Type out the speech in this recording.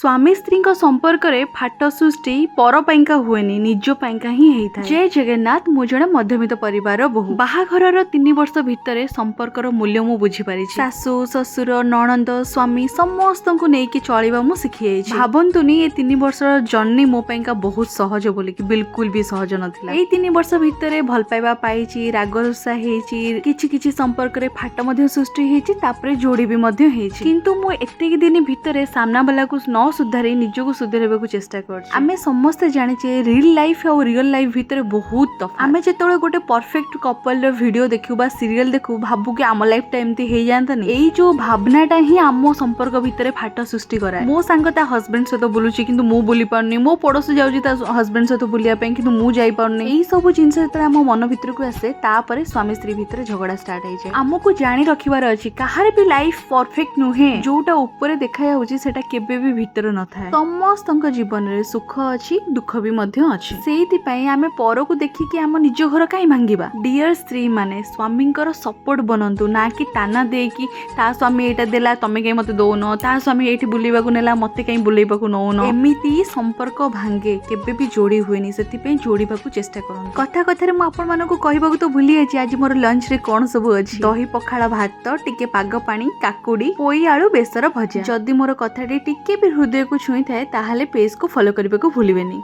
स्वामी स्त्री संपर्क में फाट सृष्टि पर पाइंका हुएनी निज पाइंका ही होता है। जय जगन्नाथ मु जड़े मध्यमित परिवार बहु बाहाघर 3 वर्ष भितर संपर्कर मूल्य मु बुझी पारी। सासू ससुर नणंद स्वामी समस्त को लेकिन चलवा मु शिखी भावंतुनी ये 3 वर्ष जर्नी मो पाइंका बहुत सहज बोली कि बिल्कुल भी सहज नथिला। एई 3 वर्ष भितर भल पाइबा पाइची राग रुषा हेची किछि किछि संपर्क रे फाट मध्य सृष्टि हेची तापरे जोड़ी भी मध्य हेची किंतु मु एतिक दिन भितर सामना वाला को न सुधारी निजको सुधारबा को चेष्टा करछि। आमे समस्त जानिचे रियल लाइफ और रियल लाइफ भितर बहुत तफात। आमे जेतोळे गोटे परफेक्ट कपल रो वीडियो देखु बा सीरियल देखु भाबु कि आम लाइफ टा एमती हे जानतानी एई जो भावनाटा ही आम संपर्क भितर फाट सृष्टि कराए। मो सांग ता हस्बैंड सहित बुलुची किंतु मु बुली पारनी मो पड़ोस जाउची ता हस्बैंड सहित बुलिया पे किंतु मु जाई पारनी। एई सब जिंस जेतोळे आम मन भितर को आसे तापरे स्वामी स्त्री भितर झगड़ा स्टार्ट हे जाय। हमकु जानि रखिबार अछि काहार भी लाइफ परफेक्ट नुहे जोटा ऊपर देखा जाउची सेटा केबे भी भितर न थाए। समस्तक जीवन रे सुख अछि दुख भी मध्य अछि सेति पई आमे पर को देखि कि आम निज घर काई भांगिबा। डियर स्त्री माने स्वामींकर सपोर्ट बनंतु ना कि ताना दे कि ता स्वामी एटा देला तमे के मते दोनो ता स्वामी एठी बुलीबा को नेला मते काई बुलीबा को नोनो एमिति संपर्क भांगे केबे भी जोड़ी हुएनी। सेति पई जोड़ीबा को चेष्टा करन। कथा कथा रे म आपण मानको कहबा को तो भूली अछि आज मोर लंच रे कोन सब अछि दही पखाळा भात टिके पाग पानी काकुडी पोई आलू बेसर भजा। जदि मोर कथाटी टिके भी हृदय को छुई थाए ताहाले पेज को फॉलो करबा को भूलिबेनी।